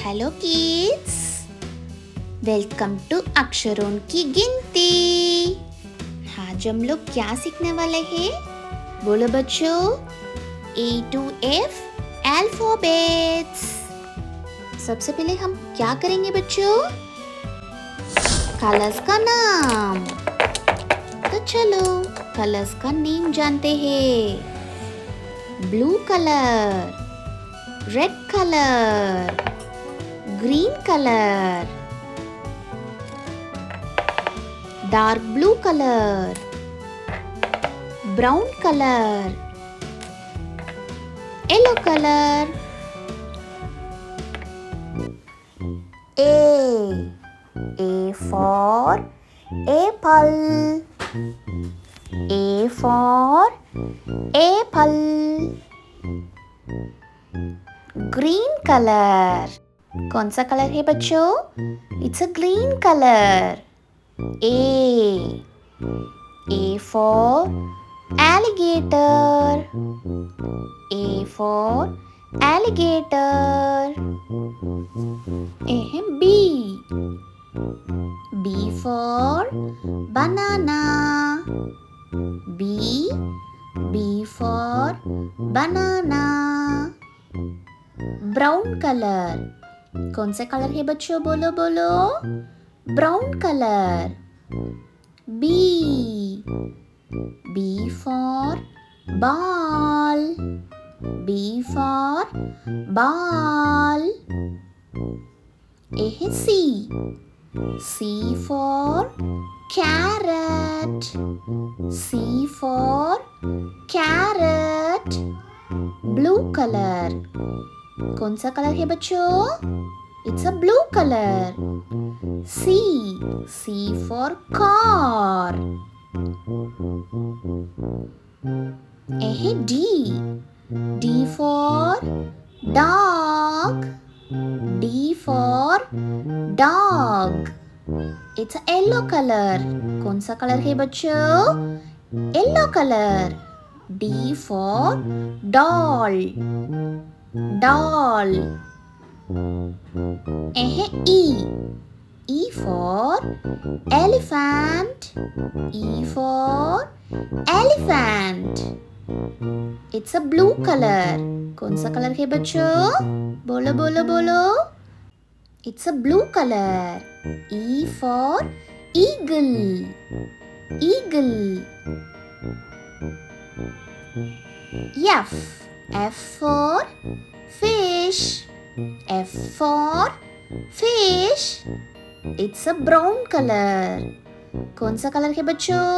Hello kids, welcome to अक्षरों की गिनती। आज हम लोग क्या सीखने वाले हैं? बोलो बच्चों, A to F अल्फाबेट्स। सबसे पहले हम क्या करेंगे बच्चों? कलर्स का नाम। तो चलो कलर्स का नेम जानते हैं। Blue colour, red colour, green color, dark blue color, brown color, yellow color. A for apple, A for apple. Green color, कौन सा कलर है बच्चों? It's a green colour. A for alligator, A for alligator. A है B for banana, B for banana. Brown colour, कौन सा colour है बच्चों? बोलो बोलो, brown colour. B for ball, B for ball. A है C for carrot, C for carrot. Blue colour, कौन सा कलर है बच्चों? It's a blue colour. C for car. A है D for dog, D for dog. It's a yellow colour, कौन सा colour है बच्चों? Yellow colour. D for doll, doll. A है E for elephant, E for elephant. It's a blue color. कौन सा colour है बच्चों? बोलो बोलो बोलो। It's a blue color. E for eagle, eagle. F for fish, F for fish. It's a brown color. कौन सा कलर है बच्चों?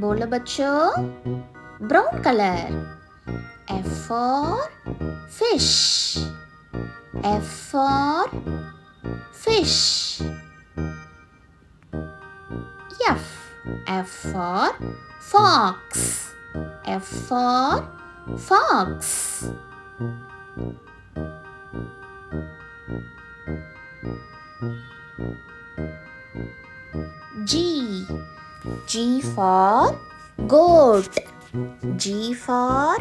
बोलो बच्चों, brown colour. F for fish, F for fish. F for fox, F for fox. G for goat, G for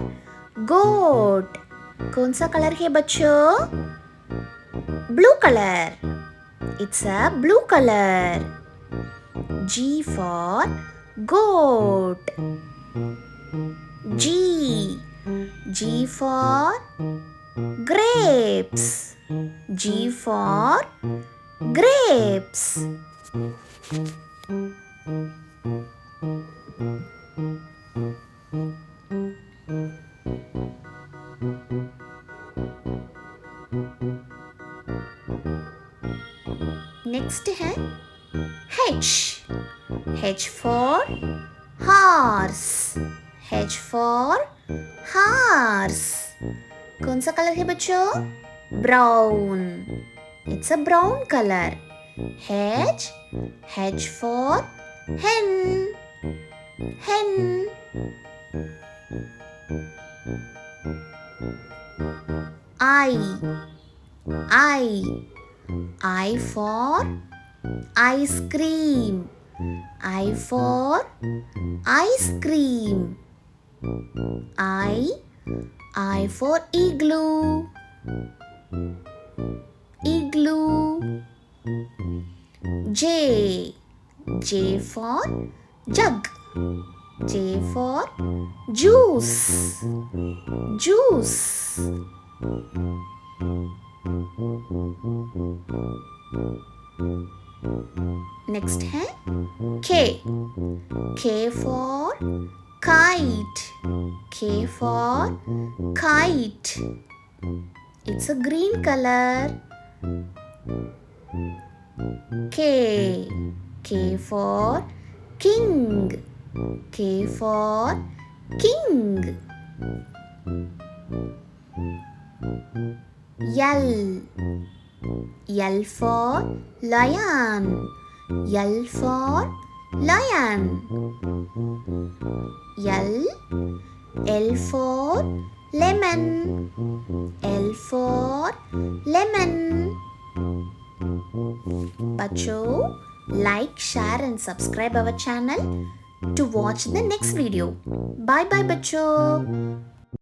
goat. कौन सा colour है बच्चों? Blue colour. It's a blue colour. G for goat. G for grapes, G for grapes. Next है H for horse, H for horse. कौन सा colour है बच्चों? Brown. It's a brown colour. H for hen, hen. I for ice cream, I for ice cream. I for igloo. J for jug. J for juice. Juice. Next है K. K for kite. K for kite. It's a green color. K. K for king. K for king. L. L for lion. L for lion. L for lemon. L for lemon. Bachcho, like, share and subscribe our channel to watch the next video. Bye bye bachcho.